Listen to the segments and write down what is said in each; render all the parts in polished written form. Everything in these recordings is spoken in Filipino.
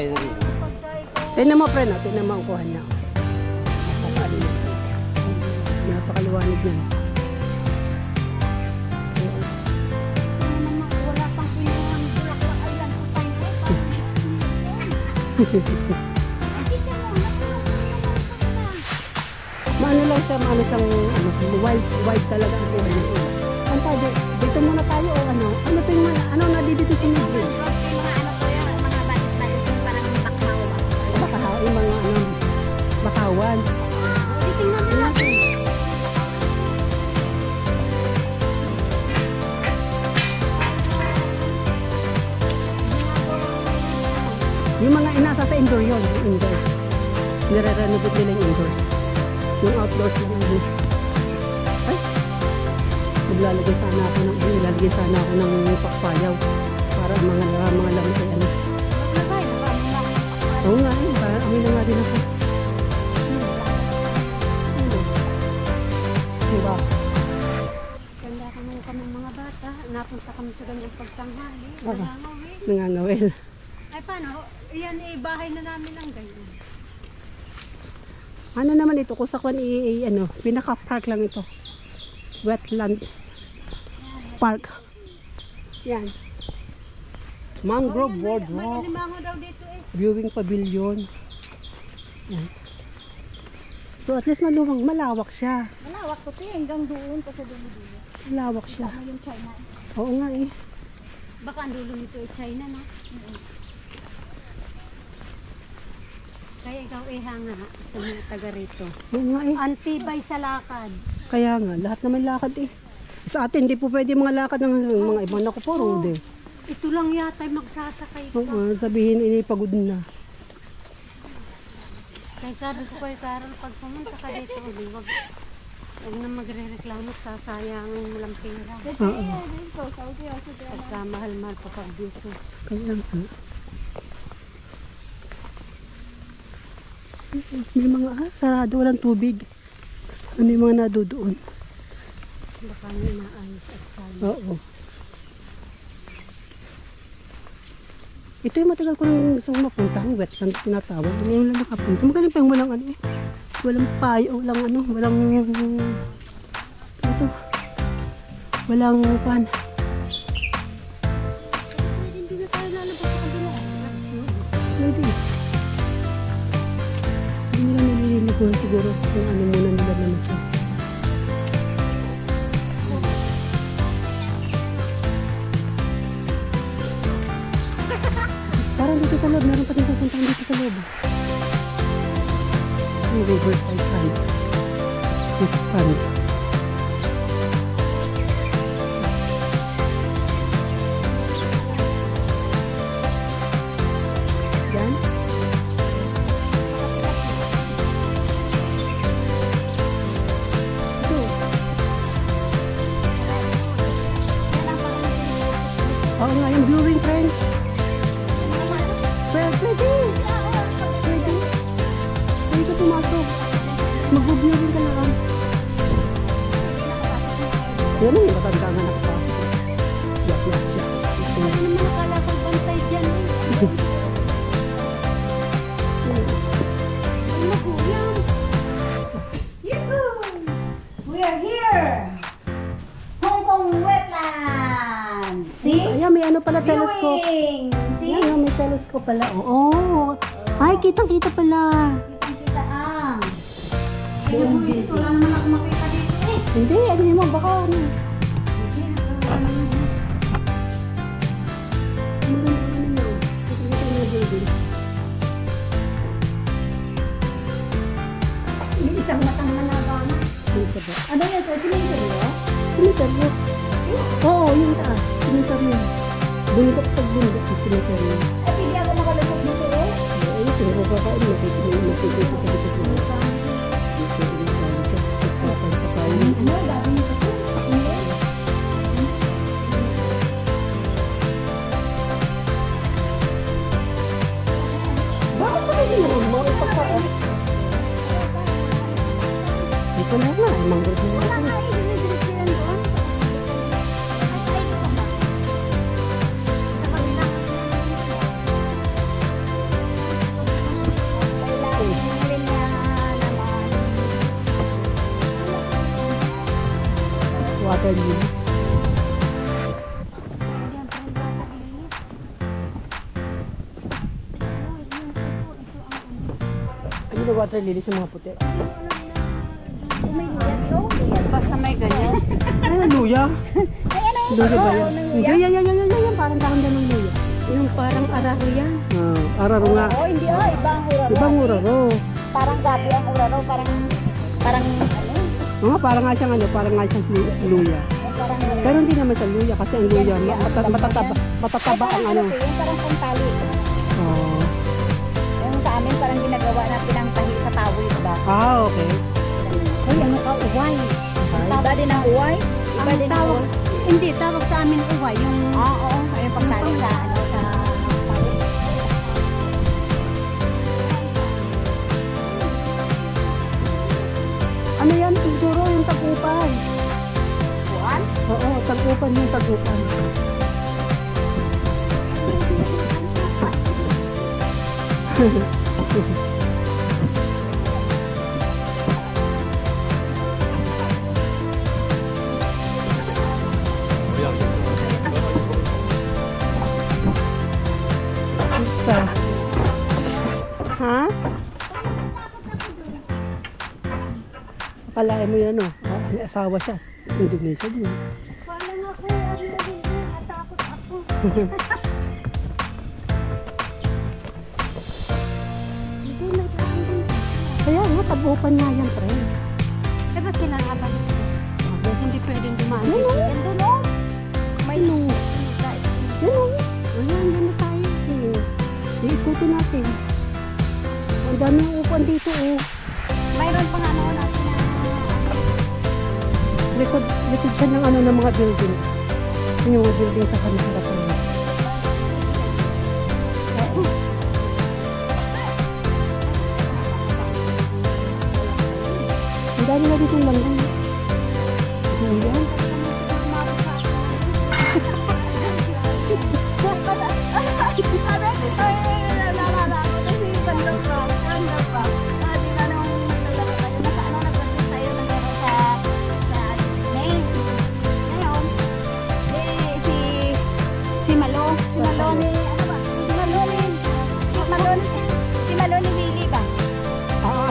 tayo na rin. Tignan mo, friend. Tignan mo ang kuhan niya. Napakaliwanag niya. Wala pang kinuha ng bulaklak ay lang po tayo. Maano lang siya, maano siyang wild talaga ang kuhan niya. Ano tayo? Dito muna tayo o ano? Ano ito yung ano nadidito sa libre? Mga ano po yan, mga batis-batis yung parang bakmaw ba? Bakahaw, yung mga ano, bakawan. Tingnan mo natin. Yung mga inasa sa indoor yun, yung indoor. Nire-renovate nila yung indoor. Yung outdoors yung ay, maglalagay sana ako ng pakpayaw para mga lamay ay ano. Oo nga, para amin na nga din ako. Diba? Ganda ka nung kaming mga bata. Napunta kami sa ganyang pagtanghali. Nangangawel. Ay paano? Iyan bahay na namin ang ganyan. Ano naman ito? Kung sa kwan ano, pinaka-park lang ito. Wetland Park. Yan. Mangrove Boardwalk. May limango daw dito eh. Viewing pavilion. Yan. So at least malawak siya. Malawak ko ito hanggang doon pa sa dulo. Malawak siya. Ano yung China? Oo nga eh. Baka ang dulo nito ay China na. Kaya ikaw hanga sa mga taga rito. Oo nga eh. Antibay sa lakad. Kaya nga, lahat naman lakad eh. Sa atin, hindi po pwede mga lakad ng mga ibang naku po, road eh. Ito lang yata magsasakay ka. Oo, sabihin, inipagod na. Kaya sabi ko kay Carol, pag pumunta ka dito, wag na magre-reklamo, sasayangin mo lang pera. Oo. Pagka mahal-mahal pa pag dito. Kaya nga. May mga sarado, walang tubig. Ano yung mga nadudoon? Baka na inaayos at sana. Oo. Ito yung matagal ko nang gusto mapunta. Ang wetland tinatawag. Ngayon lang nakapunta. Magaling pa yung walang ano eh. Walang payo, walang ano, walang ito. Walang pan. Hindi na tayo lalabas sa kabila. Pwede. Hindi nila nalilinig ko siguro kung ano muna nila naman siya. Parang dito sa loob, meron pa din pupuntahan dito sa loob. Yung riverside pond. This pond. Yan. Ito. Oo nga, yung viewing friend. Pwede. Pwede ka pumasok. Mag-viewing ka lang. Yan ang matanda nga nakapasok. Yak. Ano naman nakala kong bantay dyan eh. Ano po yan? Yahoo! We are here! Hong Kong Wetland! See? Ayan, may ano pala, telescope. Viewing! See? Ayan, may telescope pala. Oo. Ay, kitang-kita pala. Kita ang. Kaya mo dito, wala naman ako makita dito eh. Hindi, ano mo, baka ano. Yung isang matang manaba na. Ano yan sir? Simenteryo? Simenteryo. Oo, yung taas. Simenteryo. Bundok pag bundok yung simenteryo. Ay, hindi ako nakalusot dito eh. Ay, tingnan ko pa kain. Nakikita ka dito sa mga. Ano? Dami nito po. Bakit pa kayo yun? Mga ipagkaan. Dito na nga, mangrove na Wala nga. nga eh. Dinidiretso yan doon. Ay, ito pa ba? Sa kabila. Water lily. Yan, friend, water lily. Oh, yun, ito ang ano. Ano na water lily sa mga puti? May luya, no? Basta may ganyan. Ay, luya. Ay, ano? Luya ba yan? Hindi, yan. Parang takon din ng luya. Yung parang araro yan. Araro nga. Oo, hindi ibang uraro. Ibang uraro. Parang gabi ang uraro, parang ano? Oo, parang nga siyang luya. Parang Pero hindi naman sa luya kasi ang luya matataba ang ano. yung parang pantali. Oh. Yung sa amin parang ginagawa na pinangtahi sa tawid ba? Okay. Ay, ano ka, uway. Iba din ang uway? Iba Ang din ang tawag, uway? hindi, tawag sa amin uway. Yung, Oo, yung pantali sa ano sa tawid. Ano yan? Siguro yung tagupan. Buwan? Oo, tagupan yung tagupan. Isa. Ha? Akalain mo yan, oh. May asawa siya. Indonesian yun. parang ako, natakot ako. Hindi, may tanding. Kaya nga, tagupan nga yan, pre. Eh, ba't kailangan ba dito? Hindi pwedeng dumaan Yan, dito. oh. Yan doon, oh. May no. Yan, oh. Ayan, yan na tayo. Iikutin natin. Ang daming upuan dito, oh. Mayroon pang ano natin na Likod siya ng ano ng mga building. Yung mga building sa kanila. Ang dami na dito lang. Ayan.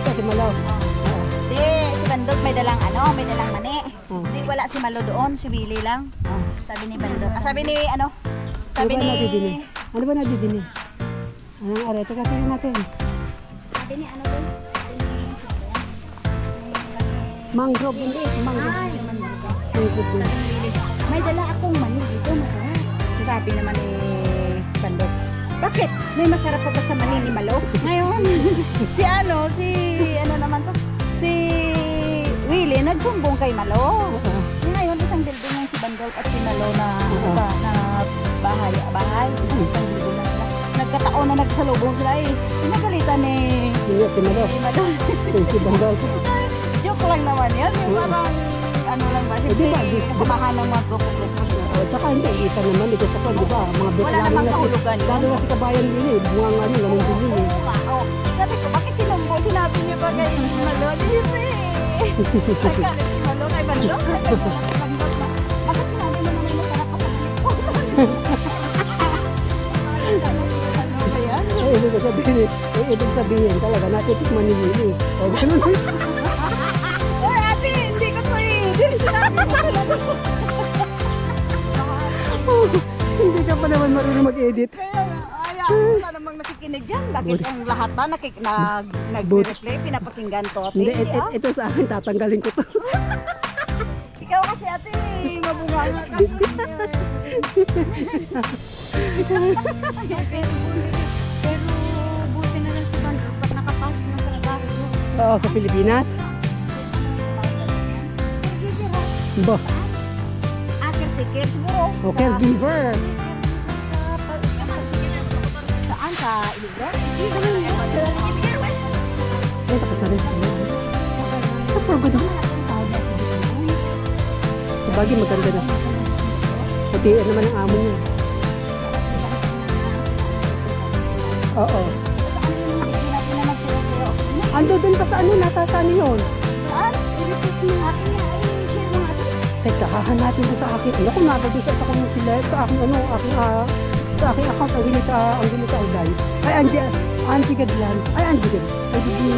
Asa si Malaw. Si Bandot may dalang may dalang mani. Oh. Hindi wala si Malo doon, si Willie lang. Oh. Sabi ni Bandot. Sabi ni Sabi Ano ba ni nadidini? Ano ba nadidini? Anong arete ka tingnan natin? Sabi ni ano doon? Sabi ni Mangrove hindi. Mangrove. Ay, mangrove. Mangrove din. May dala akong mani dito, masarap. Sabi naman ni Bandot. Bakit? May masarap pa ba sa mani ni Malo? Ngayon, si naman to? Si Willie, nagsumbong kay Malo. Ngayon, isang building yung si Bandot at si Malo na bahay. Isang building na sila. Nagkataon na nagsalubong sila eh. Pinagalitan ni Malo. Malo. Si Bandol. Joke lang naman yan. Yung parang ano lang ba? Eh, di ba, Siyempre, kasamahan ng mga grupo-grupo. Oh, tsaka hindi, isa naman dito sa kan, di ba? Mga Wala namang kahulugan yun. Lalo na si Kabayan din eh. Bunga nga nyo, ganun din yun eh. Oo nga, oh. Sabi ko, bakit sinumbong? Sinabi niyo ba kay Malo? Hindi. Ay, galit si Malo kay Malo. Bakit sinabi mo naman yung sarap ako? Ano ba yan? Ibig sabihin talaga, natitikman ni Willie. O, ganun. Uy, ate, hindi ko to eh. Hindi sinabi mo talaga. Hindi ka pa naman marunong mag-edit. Kaya nga, wala namang nakikinig dyan. Bakit ang lahat ba nag-replay, pinapakinggan to? Ate, Hindi, hindi, ah. ito sa akin, tatanggalin ko to. Ikaw kasi ate, mabunganga ka. Pero buti na lang si Bandot pag nakapasok ng trabaho. Oo, sa Pilipinas. Ba, Caretaker siguro. o caregiver. Saan? Sa Iligan? Ay, tapos na rin. Sa Purgod na. Sabagay, maganda na. Putiin naman ang amo niya. Oo. Ando dun pa sa ano, nasa saan yun? Saan? Akin nga, share mo nga ito. Teka, hahanapin ko sa akin. Ano kung nabagay sa akong sila, sa aking ano, sa aking account, ang Angelita Alday. Ay, Angie Gadlan. Ay, Angie Gadlan. Ay, di,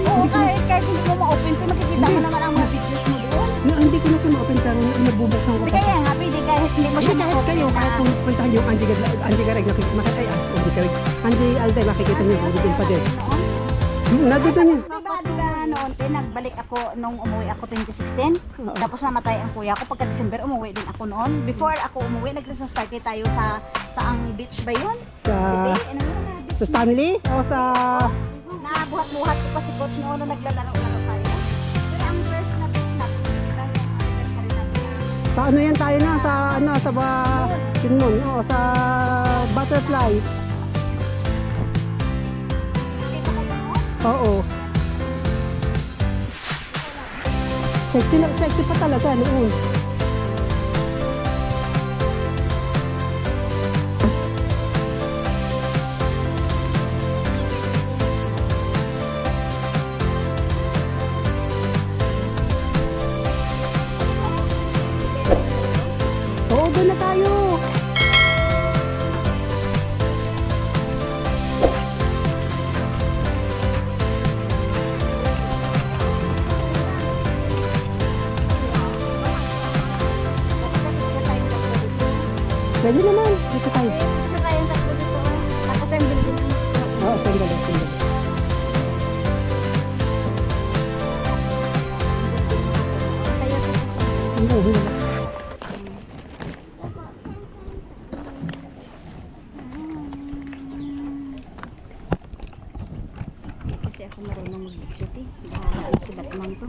Oo, kahit hindi mo ma-open, so makikita mo naman ang mga videos mo doon. hindi ko na siya ma-open pero nabubuksan ko Hindi pa. kaya nga, pwede kahit hindi mo Kasi siya kahit ma-open kayo, kahit na. kung puntahan yung Angie Gareg, makikita, ay, Angie Gareg. Angie Alday, makikita niyo, nandun pa din. Nandito niya. Diba noon, nagbalik ako nung umuwi ako 2016. Tapos namatay ang kuya ko. Pagka December, umuwi din ako noon. Before ako umuwi, nag-Christmas party tayo sa ang beach ba yun? Sa, Diba? Ano yun? sa Stanley? O sa, Nabuhat-buhat ko pa si coach noon nung naglalaro-laro tayo. Pero ang first na beach natin, lang yung anniversary natin na sa ano yan tayo na, sa ano, sa Sinmon, o sa Butterfly. dito kayo noon. Oo. Sexy pa talaga noon. Oo, doon na tayo. Pwede naman. Dito tayo. Isa tayong tatlo dito. Tapos yung building dito. Oo, sandali, sandali. Tayo sa Hindi, hindi. kasi ako marunong mag-duty. Bahala si Batman to.